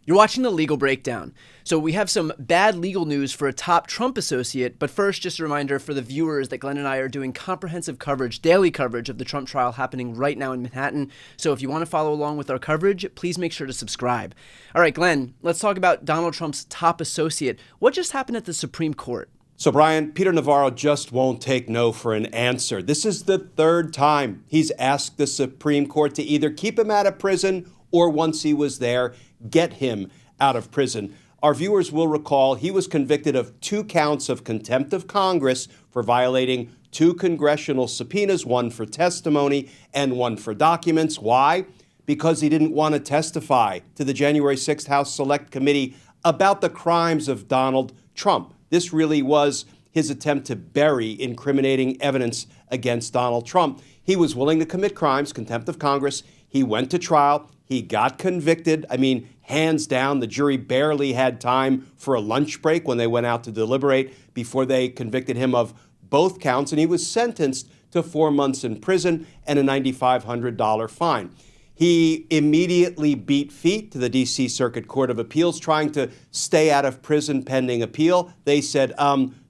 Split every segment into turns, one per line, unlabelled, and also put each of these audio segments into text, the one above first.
You're watching The Legal Breakdown. So we have some bad legal news for a top Trump associate, but first, just a reminder for the viewers that Glenn and I are doing comprehensive coverage, daily coverage of the Trump trial happening right now in Manhattan. So if you want to follow along with our coverage, please make sure to subscribe. All right, Glenn, let's talk about Donald Trump's top associate. What just happened at the Supreme Court?
So, Brian, Peter Navarro just won't take no for an answer. This is the third time he's asked the Supreme Court to either keep him out of prison or, once he was there, get him out of prison. Our viewers will recall he was convicted of 2 counts of contempt of Congress for violating 2 congressional subpoenas, one for testimony and one for documents. Why? Because he didn't want to testify to the January 6th House Select Committee about the crimes of Donald Trump. This really was his attempt to bury incriminating evidence against Donald Trump. He was willing to commit crimes, contempt of Congress. He went to trial. He got convicted. I mean, hands down, the jury barely had time for a lunch break when they went out to deliberate before they convicted him of both counts. And he was sentenced to 4 months in prison and a $9,500 fine. He immediately beat feet to the D.C. Circuit Court of Appeals, trying to stay out of prison pending appeal. They said,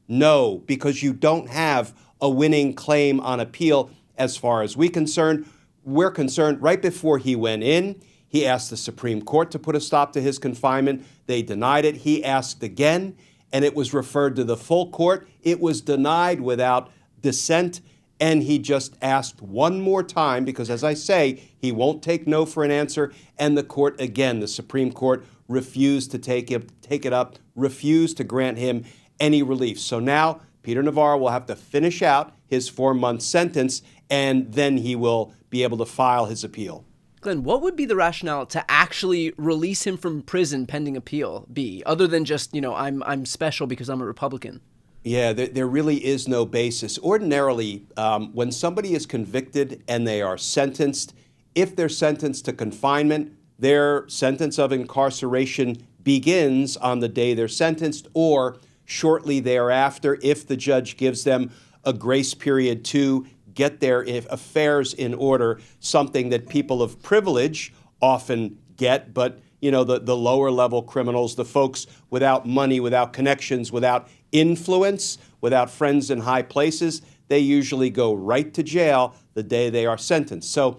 no, because you don't have a winning claim on appeal as far as we're concerned. Right before he went in, he asked the Supreme Court to put a stop to his confinement. They denied it. He asked again, and it was referred to the full court. It was denied without dissent, and he just asked one more time because, as I say, he won't take no for an answer. And the court, again, the Supreme Court, refused to take it up, refused to grant him any relief. So now Peter Navarro will have to finish out his 4-month sentence, and then he will be able to file his appeal.
Glenn, what would be the rationale to actually release him from prison pending appeal be, other than just, I'm special because I'm a Republican?
Yeah, there really is no basis. Ordinarily, when somebody is convicted and they are sentenced, if they're sentenced to confinement, their sentence of incarceration begins on the day they're sentenced or shortly thereafter if the judge gives them a grace period to get their affairs in order, something that people of privilege often get, but the lower level criminals, the folks without money, without connections, without influence, without friends in high places, they usually go right to jail the day they are sentenced. So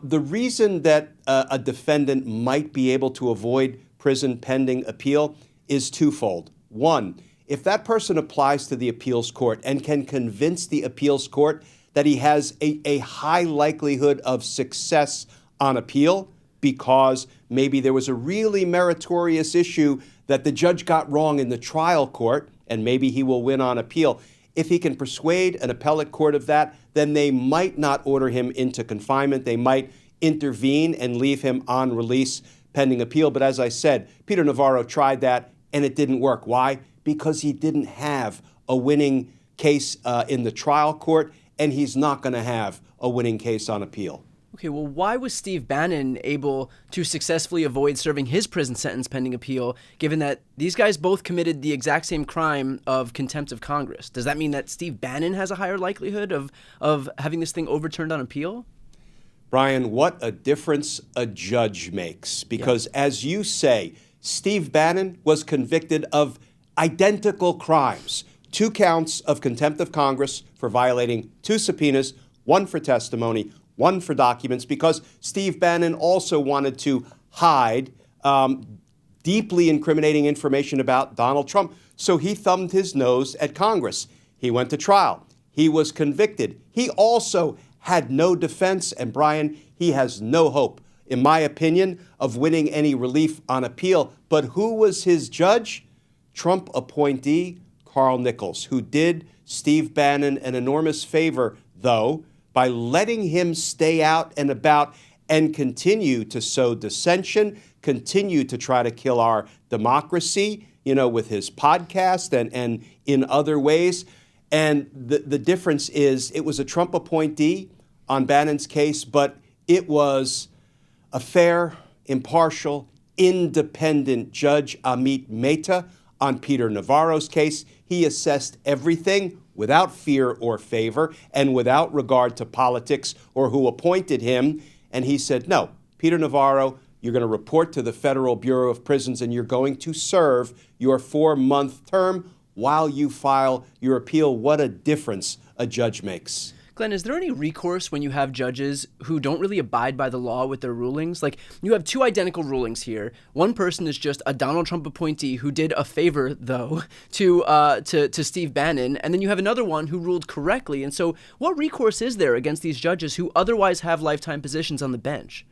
the reason that a defendant might be able to avoid prison pending appeal is twofold. One, if that person applies to the appeals court and can convince the appeals court that he has a high likelihood of success on appeal because maybe there was a really meritorious issue that the judge got wrong in the trial court, and maybe he will win on appeal. If he can persuade an appellate court of that, then they might not order him into confinement. They might intervene and leave him on release pending appeal. But as I said, Peter Navarro tried that, and it didn't work. Why? Because he didn't have a winning case in the trial court, and he's not going to have a winning case on appeal.
Okay, well, why was Steve Bannon able to successfully avoid serving his prison sentence pending appeal, given that these guys both committed the exact same crime of contempt of Congress? Does that mean that Steve Bannon has a higher likelihood of having this thing overturned on appeal?
Brian, what a difference a judge makes. Because as you say, Steve Bannon was convicted of identical crimes. 2 counts of contempt of Congress for violating 2 subpoenas, one for testimony, one for documents, because Steve Bannon also wanted to hide deeply incriminating information about Donald Trump. So he thumbed his nose at Congress. He went to trial. He was convicted. He also had no defense. And Brian, he has no hope, in my opinion, of winning any relief on appeal. But who was his judge? Trump appointee Carl Nichols, who did Steve Bannon an enormous favor, though, by letting him stay out and about and continue to sow dissension, continue to try to kill our democracy, with his podcast and in other ways. And the difference is it was a Trump appointee on Bannon's case, but it was a fair, impartial, independent Judge Amit Mehta on Peter Navarro's case. He assessed everything without fear or favor and without regard to politics or who appointed him. And he said, no, Peter Navarro, You're going to report to the Federal Bureau of Prisons, and you're going to serve your 4-month term while you file your appeal. What a difference a judge makes.
Glenn, is there any recourse when you have judges who don't really abide by the law with their rulings? Like, you have two identical rulings here. One person is just a Donald Trump appointee who did a favor, though, to Steve Bannon, and then you have another one who ruled correctly. And so what recourse is there against these judges who otherwise have lifetime positions on the bench?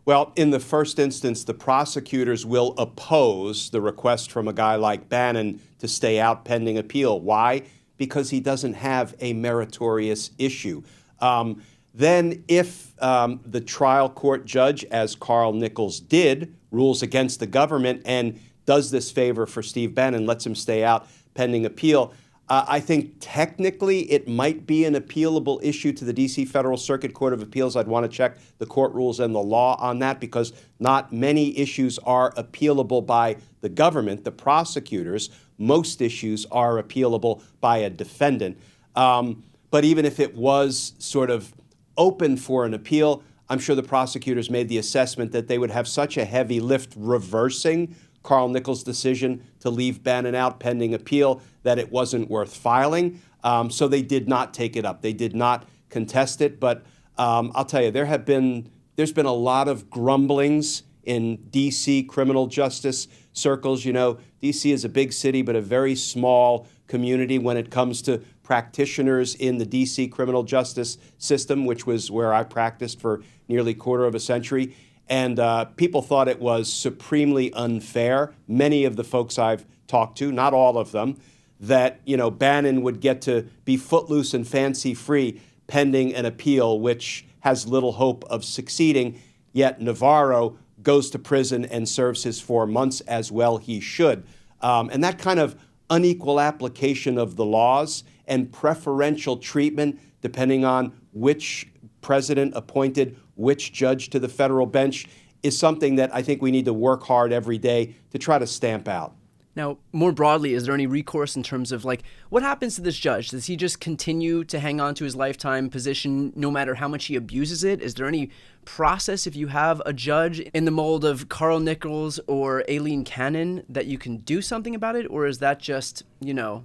Well, in the first instance, the prosecutors will oppose the request from a guy like Bannon to stay out pending appeal. Why? Because he doesn't have a meritorious issue. Then if the trial court judge, as Carl Nichols did, rules against the government and does this favor for Steve Bannon, lets him stay out pending appeal, I think technically it might be an appealable issue to the D.C. Federal Circuit Court of Appeals. I'd want to check the court rules and the law on that, because not many issues are appealable by the government, the prosecutors. Most issues are appealable by a defendant. But even if it was sort of open for an appeal, I'm sure the prosecutors made the assessment that they would have such a heavy lift reversing Carl Nichols' decision to leave Bannon out pending appeal that it wasn't worth filing. So they did not take it up. They did not contest it. But I'll tell you, there's been a lot of grumblings in D.C. criminal justice circles. You know, D.C. is a big city, but a very small community when it comes to practitioners in the D.C. criminal justice system, which was where I practiced for nearly a quarter of a century. And people thought it was supremely unfair. Many of the folks I've talked to, not all of them, that, you know, Bannon would get to be footloose and fancy-free pending an appeal, which has little hope of succeeding. Yet Navarro goes to prison and serves his 4 months, as well he should. And that kind of unequal application of the laws and preferential treatment, depending on which president appointed which judge to the federal bench, is something that I think we need to work hard every day to try to stamp out.
Now, more broadly, is there any recourse in terms of, like, what happens to this judge? Does he just continue to hang on to his lifetime position no matter how much he abuses it? Is there any process, if you have a judge in the mold of Carl Nichols or Aileen Cannon, that you can do something about it? Or is that just, you know,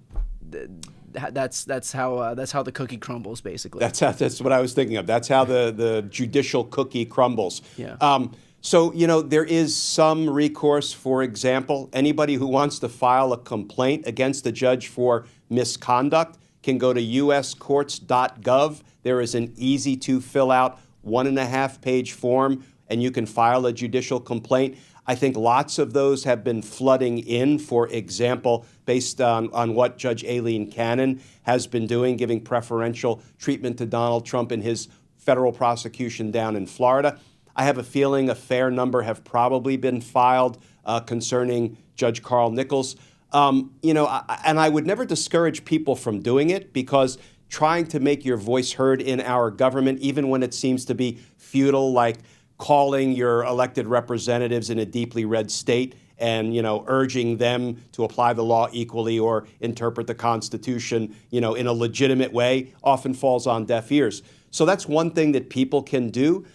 that's how the cookie crumbles, basically?
That's what I was thinking of. That's how the judicial cookie crumbles.
Yeah.
So, you know, there is some recourse. For example, anybody who wants to file a complaint against a judge for misconduct can go to uscourts.gov. There is an easy to fill out 1.5-page form, and you can file a judicial complaint. I think lots of those have been flooding in, for example, based on what Judge Aileen Cannon has been doing, giving preferential treatment to Donald Trump in his federal prosecution down in Florida. I have a feeling a fair number have probably been filed concerning Judge Carl Nichols. You know, and I would never discourage people from doing it, because trying to make your voice heard in our government, even when it seems to be futile, like calling your elected representatives in a deeply red state and, you know, urging them to apply the law equally or interpret the Constitution, you know, in a legitimate way, often falls on deaf ears. So that's one thing that people can do.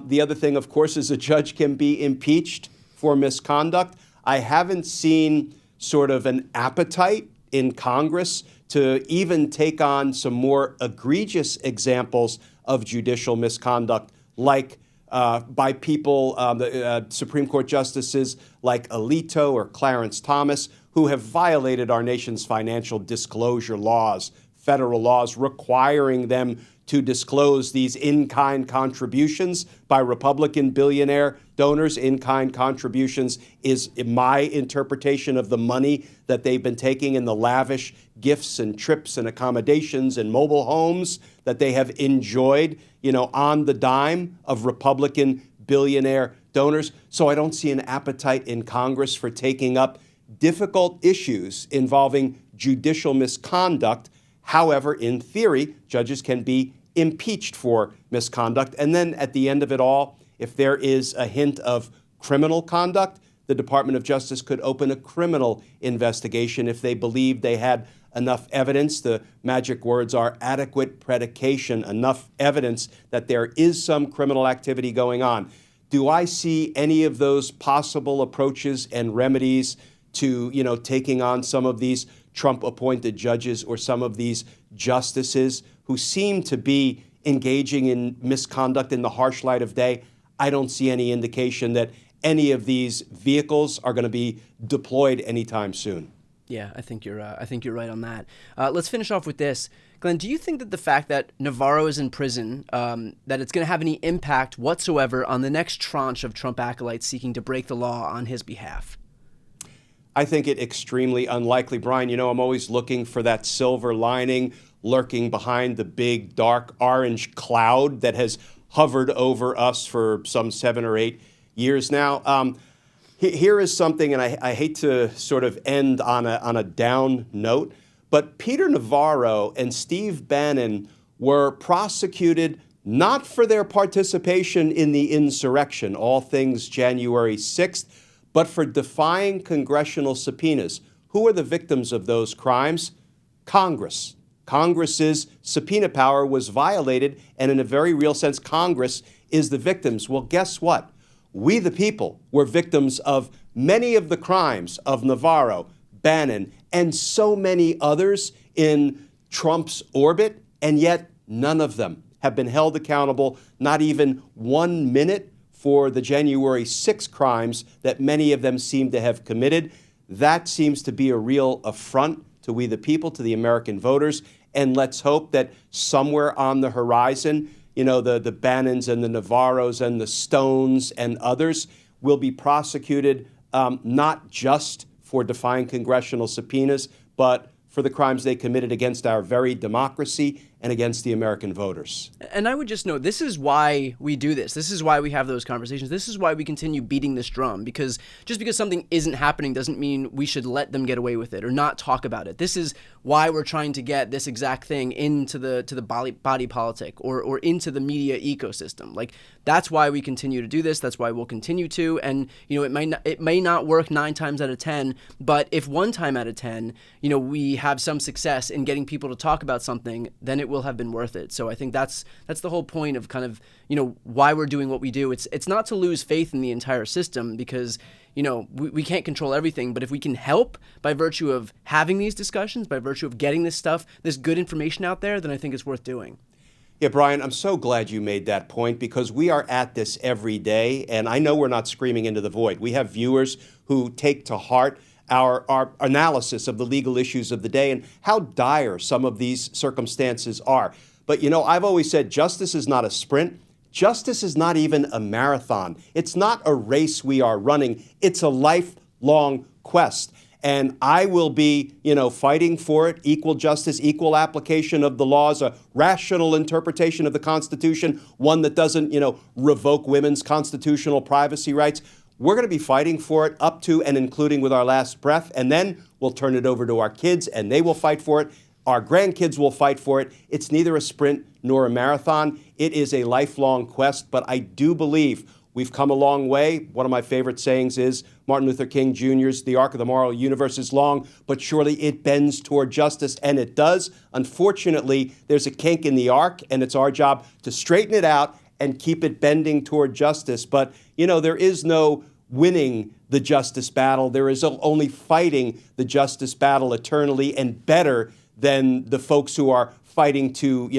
The other thing, of course, is a judge can be impeached for misconduct. I haven't seen sort of an appetite in Congress to even take on some more egregious examples of judicial misconduct, like by people, the Supreme Court justices like Alito or Clarence Thomas, who have violated our nation's financial disclosure laws, federal laws requiring them to disclose these in-kind contributions by Republican billionaire donors. In-kind contributions is my interpretation of the money that they've been taking in the lavish gifts and trips and accommodations and mobile homes that they have enjoyed, you know, on the dime of Republican billionaire donors. So I don't see an appetite in Congress for taking up difficult issues involving judicial misconduct. However, in theory, judges can be impeached for misconduct. And then at the end of it all, if there is a hint of criminal conduct, the Department of Justice could open a criminal investigation if they believe they had enough evidence. The magic words are adequate predication, enough evidence that there is some criminal activity going on. Do I see any of those possible approaches and remedies to, taking on some of these Trump-appointed judges or some of these justices who seem to be engaging in misconduct in the harsh light of day? I don't see any indication that any of these vehicles are going to be deployed anytime soon.
Yeah, I think you're right on that. Let's finish off with this. Glenn, do you think that the fact that Navarro is in prison, that it's going to have any impact whatsoever on the next tranche of Trump acolytes seeking to break the law on his behalf?
I think it extremely unlikely. Brian, I'm always looking for that silver lining lurking behind the big, dark, orange cloud that has hovered over us for some 7 or 8 years now. Here is something, and I hate to sort of end on a down note, but Peter Navarro and Steve Bannon were prosecuted not for their participation in the insurrection, all things January 6th, but for defying congressional subpoenas. Who are the victims of those crimes? Congress. Congress's subpoena power was violated, and in a very real sense, Congress is the victims. Well, guess what? We, the people, were victims of many of the crimes of Navarro, Bannon, and so many others in Trump's orbit, and yet none of them have been held accountable, not even 1 minute, for the January 6 crimes that many of them seem to have committed. That seems to be a real affront to we, the people, to the American voters, and let's hope that somewhere on the horizon, the Bannons and the Navarros and the Stones and others will be prosecuted not just for defying congressional subpoenas, but for the crimes they committed against our very democracy and against the American voters.
And I would just note, this is why we do this. This is why we have those conversations. This is why we continue beating this drum, because just because something isn't happening doesn't mean we should let them get away with it or not talk about it. This is why we're trying to get this exact thing into the body politic or into the media ecosystem. Like, that's why we continue to do this. That's why we'll continue to. And, it may not work 9 times out of 10, but if 1 time out of 10, we have some success in getting people to talk about something, then it will have been worth it. So I think that's the whole point of kind of, why we're doing what we do. It's not to lose faith in the entire system, because, we can't control everything, but if we can help by virtue of having these discussions, by virtue of getting this stuff, this good information out there, then I think it's worth doing.
Yeah, Brian, I'm so glad you made that point, because we are at this every day, and I know we're not screaming into the void. We have viewers who take to heart our analysis of the legal issues of the day and how dire some of these circumstances are. But, I've always said justice is not a sprint. Justice is not even a marathon. It's not a race we are running. It's a lifelong quest. And I will be, fighting for it, equal justice, equal application of the laws, a rational interpretation of the Constitution, one that doesn't, revoke women's constitutional privacy rights. We're going to be fighting for it up to and including with our last breath, and then we'll turn it over to our kids, and they will fight for it. Our grandkids will fight for it. It's neither a sprint nor a marathon. It is a lifelong quest, but I do believe we've come a long way. One of my favorite sayings is Martin Luther King Jr.'s, "The arc of the moral universe is long, but surely it bends toward justice," and it does. Unfortunately, there's a kink in the arc, and it's our job to straighten it out and keep it bending toward justice. But, there is no winning the justice battle. There is only fighting the justice battle eternally, and better than the folks who are fighting to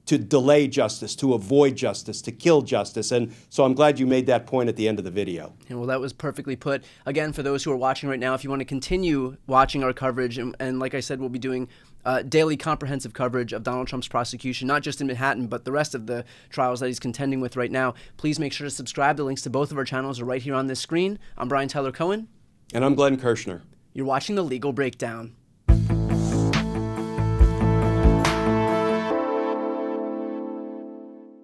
delay justice, to avoid justice, to kill justice. And so I'm glad you made that point at the end of the video.
Yeah, well, that was perfectly put. Again, for those who are watching right now, if you want to continue watching our coverage, and like I said, we'll be doing daily comprehensive coverage of Donald Trump's prosecution, not just in Manhattan, but the rest of the trials that he's contending with right now. Please make sure to subscribe. The links to both of our channels are right here on this screen. I'm Brian Tyler Cohen.
And I'm Glenn Kirshner.
You're watching The Legal Breakdown.